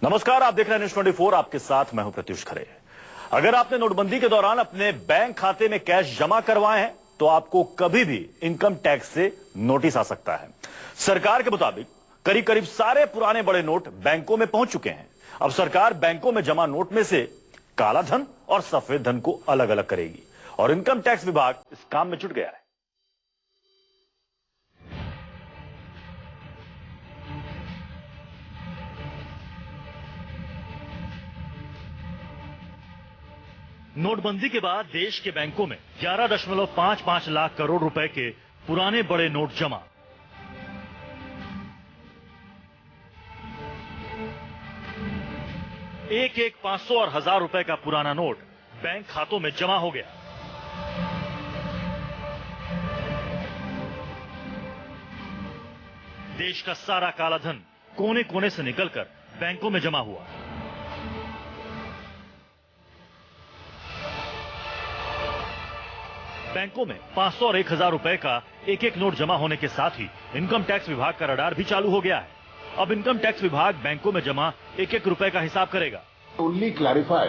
नमस्कार, आप देख रहे हैं न्यूज़ 24। आपके साथ मैं हूं प्रत्युष खरे। अगर आपने नोटबंदी के दौरान अपने बैंक खाते में कैश जमा करवाए हैं तो आपको कभी भी इनकम टैक्स से नोटिस आ सकता है। सरकार के मुताबिक करीब करीब सारे पुराने बड़े नोट बैंकों में पहुंच चुके हैं। अब सरकार बैंकों में जमा नोट में से काला धन और सफेद धन को अलग अलग करेगी और इनकम टैक्स विभाग इस काम में जुट गया है। नोटबंदी के बाद देश के बैंकों में 11.55 लाख करोड़ रुपए के पुराने बड़े नोट जमा। एक 500 और 1000 रुपए का पुराना नोट बैंक खातों में जमा हो गया। देश का सारा काला धन कोने कोने से निकलकर बैंकों में जमा हुआ। बैंकों में 500 और 1000 रुपए का एक नोट जमा होने के साथ ही इनकम टैक्स विभाग का रडार भी चालू हो गया है। अब इनकम टैक्स विभाग बैंकों में जमा एक रुपए का हिसाब करेगा। Only clarify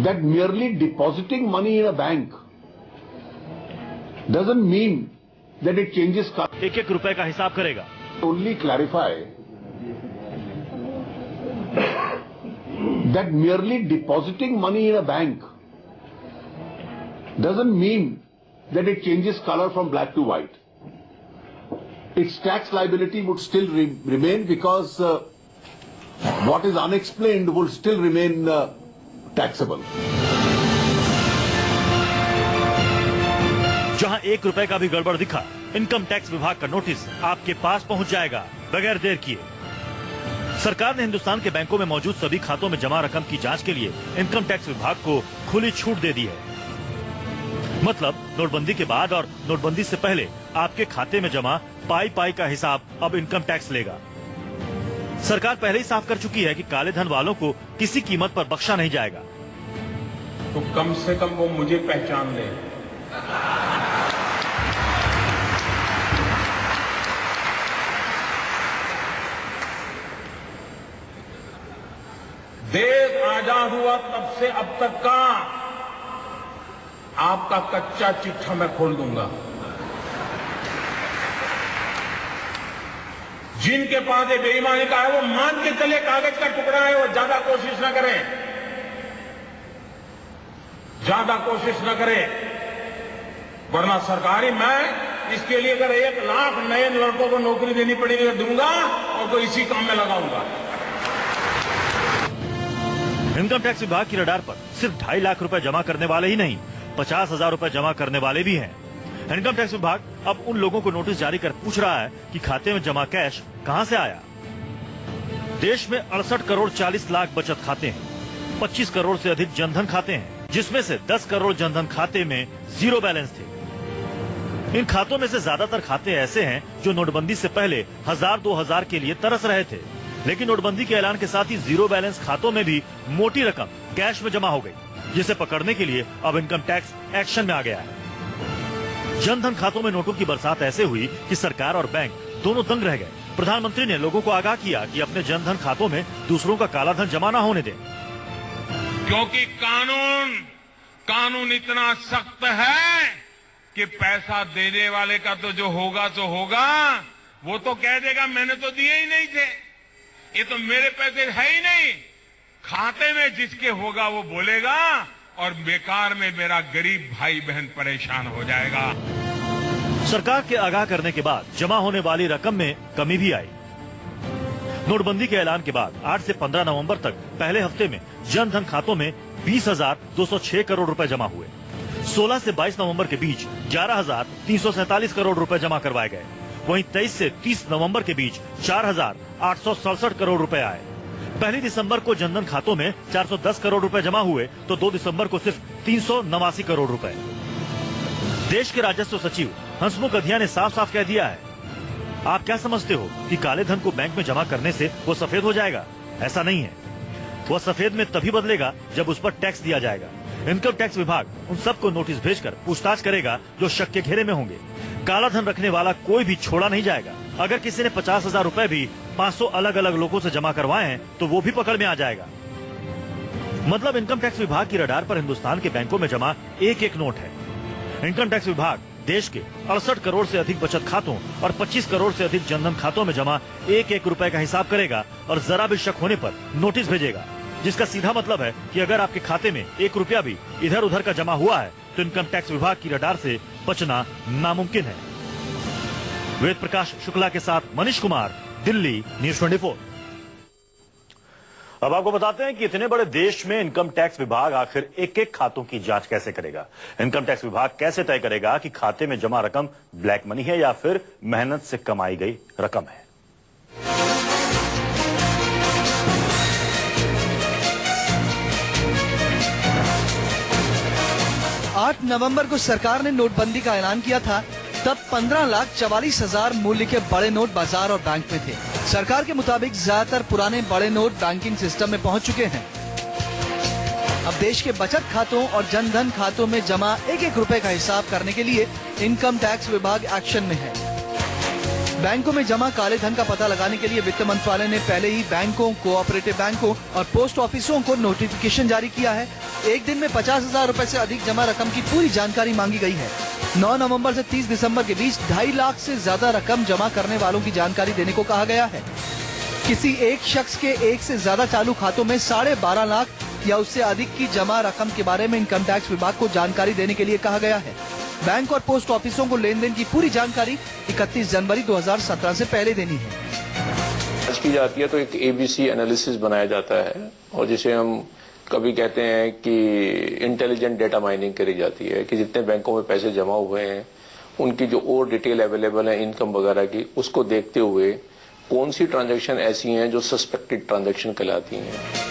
that merely depositing money in a bank doesn't mean that it changes color. एक रुपए का हिसाब करेगा। Only clarify that merely depositing money in a bank doesn't mean that it changes color from black to white. Its tax liability would still remain because what is unexplained will still remain taxable. जहां 1 रुपए का भी गड़बड़ दिखा, income tax विभाग का notice आपके पास पहुंच जाएगा बगैर देर किए। सरकार ने हिंदुस्तान के बैंकों में मौजूद सभी खातों में जमा रकम की जांच के लिए इनकम टैक्स विभाग को खुली छूट दे दी है। मतलब नोटबंदी के बाद और नोटबंदी से पहले आपके खाते में जमा पाई का हिसाब अब इनकम टैक्स लेगा। सरकार पहले ही साफ कर चुकी है कि काले धन वालों को किसी कीमत पर बख्शा नहीं जाएगा। तो कम से कम वो मुझे पहचान ले। देश आजाद हुआ तब से अब तक का आपका कच्चा चिट्ठा मैं खोल दूंगा। जिनके पास ये बेईमानी का है वो मान के चले कागज का टुकड़ा है, वो ज्यादा कोशिश न करें, ज्यादा कोशिश न करें, वरना सरकारी मैं इसके लिए अगर 1 लाख नए लड़कों को नौकरी देनी पड़ेगी दूंगा और को इसी काम में लगाऊंगा। इनकम टैक्स विभाग की रडार पर सिर्फ 2.5 लाख रुपए जमा करने वाले ही नहीं, 50,000 रुपए जमा करने वाले भी हैं। इनकम टैक्स विभाग अब उन लोगों को नोटिस जारी कर पूछ रहा है कि खाते में जमा कैश कहां से आया। देश में 68 करोड़ 40 लाख बचत खाते हैं, 25 करोड़ से अधिक जनधन खाते हैं, जिसमें से 10 करोड़ जनधन खाते में जीरो बैलेंस थे। इन खातों में से ज्यादातर खाते ऐसे हैं जो नोटबंदी से पहले 1000-2000 के लिए तरस रहे थे, लेकिन नोटबंदी के ऐलान के साथ ही जीरो बैलेंस खातों में भी मोटी रकम कैश में जमा हो गई, जिसे पकड़ने के लिए अब इनकम टैक्स एक्शन में आ गया है। जनधन खातों में नोटों की बरसात ऐसे हुई कि सरकार और बैंक दोनों दंग रह गए। प्रधानमंत्री ने लोगों को आगाह किया कि अपने जनधन खातों में दूसरों का काला धन जमा न होने दें, क्योंकि कानून इतना सख्त है कि पैसा देने वाले का तो जो होगा सो होगा, वो तो कह देगा मैंने तो दिए ही नहीं थे, ये तो मेरे पैसे है ही नहीं। खाते में जिसके होगा वो बोलेगा और बेकार में मेरा गरीब भाई बहन परेशान हो जाएगा। सरकार के आगाह करने के बाद जमा होने वाली रकम में कमी भी आई। नोटबंदी के ऐलान के बाद 8 से 15 नवंबर तक पहले हफ्ते में जनधन खातों में 20,206 करोड़ रुपए जमा हुए। 16 से 22 नवंबर के बीच 11,347 करोड़ रुपए जमा करवाए गए। वहीं 23 से 30 नवंबर के बीच 4,867 करोड़ रुपए आए। 1 दिसंबर को जनधन खातों में 410 करोड़ रुपए जमा हुए तो 2 दिसंबर को सिर्फ 389 करोड़ रुपए। देश के राजस्व सचिव हंसमुख अधिया ने साफ साफ कह दिया है, आप क्या समझते हो कि काले धन को बैंक में जमा करने से वो सफेद हो जाएगा? ऐसा नहीं है। वह सफेद में तभी बदलेगा जब उस पर टैक्स दिया जाएगा। इनकम टैक्स विभाग उन सबको नोटिस भेजकर पूछताछ करेगा जो शक के घेरे में होंगे। काला धन रखने वाला कोई भी छोड़ा नहीं जाएगा। अगर किसी ने 50,000 रुपए भी 500 अलग अलग लोगों से जमा करवाए हैं तो वो भी पकड़ में आ जाएगा। मतलब इनकम टैक्स विभाग की रडार पर हिंदुस्तान के बैंकों में जमा एक एक नोट है। इनकम टैक्स विभाग देश के 68 करोड़ से अधिक बचत खातों और 25 करोड़ से अधिक जनधन खातों में जमा एक एक रुपए का हिसाब करेगा और जरा भी शक होने पर नोटिस भेजेगा, जिसका सीधा मतलब है कि अगर आपके खाते में 1 रुपया भी इधर उधर का जमा हुआ है तो इनकम टैक्स विभाग की रडार से बचना नामुमकिन है। वेद प्रकाश शुक्ला के साथ मनीष कुमार, दिल्ली, न्यूज 24। अब आपको बताते हैं कि इतने बड़े देश में इनकम टैक्स विभाग आखिर एक एक खातों की जांच कैसे करेगा। इनकम टैक्स विभाग कैसे तय करेगा कि खाते में जमा रकम ब्लैक मनी है या फिर मेहनत से कमाई गई रकम है। 8 नवंबर को सरकार ने नोटबंदी का ऐलान किया था। तब 15,44,000 मूल्य के बड़े नोट बाजार और बैंक में थे। सरकार के मुताबिक ज्यादातर पुराने बड़े नोट बैंकिंग सिस्टम में पहुंच चुके हैं। अब देश के बचत खातों और जनधन खातों में जमा एक एक रुपए का हिसाब करने के लिए इनकम टैक्स विभाग एक्शन में है। बैंकों में जमा काले धन का पता लगाने के लिए वित्त मंत्रालय ने पहले ही बैंकों, कोऑपरेटिव बैंकों और पोस्ट ऑफिसों को नोटिफिकेशन जारी किया है। एक दिन में 50,000 रुपए से अधिक जमा रकम की पूरी जानकारी मांगी गई है। 9 नवंबर से 30 दिसंबर के बीच 2.5 लाख से ज्यादा रकम जमा करने वालों की जानकारी देने को कहा गया है। किसी एक शख्स के एक से ज्यादा चालू खातों में 12.5 लाख या उससे अधिक की जमा रकम के बारे में इनकम टैक्स विभाग को जानकारी देने के लिए कहा गया है। बैंक और पोस्ट ऑफिसों को लेन देन की पूरी जानकारी 31 जनवरी 2017 से पहले देनी है। जांच की जाती है तो एक ABC एनालिसिस बनाया जाता है और जिसे हम कभी कहते हैं कि इंटेलिजेंट डेटा माइनिंग करी जाती है कि जितने बैंकों में पैसे जमा हुए हैं उनकी जो और डिटेल अवेलेबल है इनकम वगैरह की, उसको देखते हुए कौन सी ट्रांजैक्शन ऐसी हैं जो सस्पेक्टेड ट्रांजैक्शन कहलाती हैं।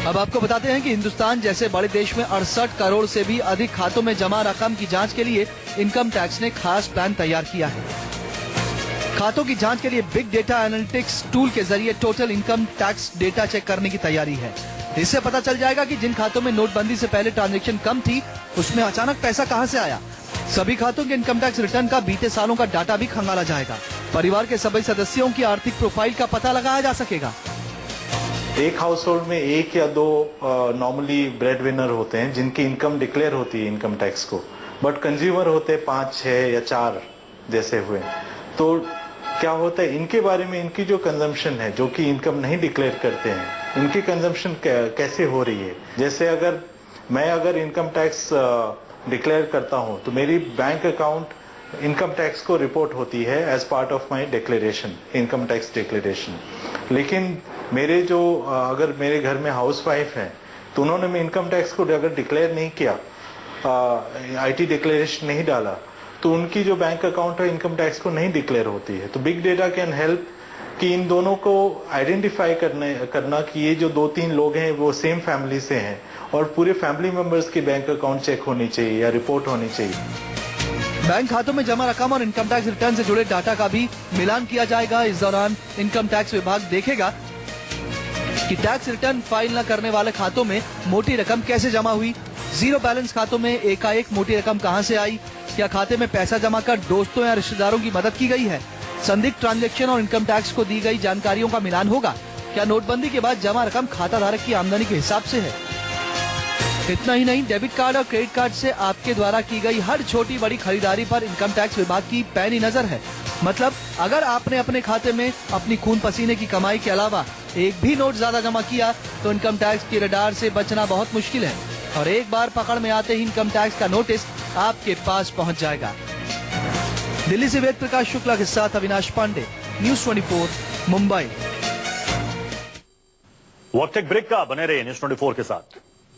अब आपको बताते हैं कि हिंदुस्तान जैसे बड़े देश में 68 करोड़ से भी अधिक खातों में जमा रकम की जांच के लिए इनकम टैक्स ने खास प्लान तैयार किया है। खातों की जांच के लिए बिग डेटा एनालिटिक्स टूल के जरिए total income tax data check करने की तैयारी है। इससे पता चल जाएगा कि जिन खातों में नोटबंदी से पहले ट्रांजैक्शन कम थी उसमें अचानक पैसा कहां से आया। सभी खातों के इनकम टैक्स रिटर्न का बीते सालों का डाटा भी खंगाला जाएगा। परिवार के सभी सदस्यों की आर्थिक प्रोफाइल का पता लगाया जा सकेगा। एक हाउस होल्ड में 1 या 2 नॉर्मली ब्रेड विनर होते हैं जिनकी इनकम डिक्लेयर होती है इनकम टैक्स को, बट कंज्यूमर होते 5, 6 या 4 जैसे हुए। तो क्या होता है इनके बारे में, इनकी जो कंजम्पशन है जो कि इनकम नहीं डिक्लेयर करते हैं, इनकी कंजम्पशन कैसे हो रही है। जैसे अगर मैं इनकम टैक्स डिक्लेयर करता हूं तो मेरी बैंक अकाउंट इनकम टैक्स को रिपोर्ट होती है as part of my declaration, income tax declaration. लेकिन मेरे जो अगर मेरे घर में हाउस वाइफ है तो उन्होंने इनकम टैक्स को अगर डिक्लेयर नहीं किया, IT डिक्लेरेशन नहीं डाला, तो उनकी जो बैंक अकाउंट है इनकम टैक्स को नहीं डिक्लेयर होती है। तो बिग डेटा कैन हेल्प कि इन दोनों को आइडेंटिफाई करना कि ये जो 2-3 लोग हैं वो सेम फैमिली से हैं और पूरे फैमिली मेंबर्स की बैंक अकाउंट चेक होनी चाहिए या रिपोर्ट होनी चाहिए। बैंक खातों में जमा रकम और इनकम टैक्स रिटर्न से जुड़े डाटा का भी मिलान किया जाएगा। इस दौरान इनकम टैक्स विभाग देखेगा कि टैक्स रिटर्न फाइल न करने वाले खातों में मोटी रकम कैसे जमा हुई, जीरो बैलेंस खातों में एकाएक मोटी रकम कहां से आई, क्या खाते में पैसा जमा कर दोस्तों या रिश्तेदारों की मदद की गई है, संदिग्ध ट्रांजैक्शन और इनकम टैक्स को दी गई जानकारियों का मिलान होगा, क्या नोटबंदी के बाद जमा रकम खाता धारक की आमदनी के हिसाब से है। इतना ही नहीं, डेबिट कार्ड और क्रेडिट कार्ड से आपके द्वारा की गई हर छोटी बड़ी खरीदारी पर इनकम टैक्स विभाग की पैनी नजर है। मतलब अगर आपने अपने खाते में अपनी खून पसीने की कमाई के अलावा एक भी नोट ज्यादा जमा किया तो इनकम टैक्स की रडार से बचना बहुत मुश्किल है और एक बार पकड़ में आते ही इनकम टैक्स का नोटिस आपके पास पहुंच जाएगा। दिल्ली से वेद प्रकाश शुक्ला के साथ अविनाश पांडे, न्यूज 24, मुंबई। वक्त एक ब्रेक का, बने रहिए न्यूज 24 के साथ।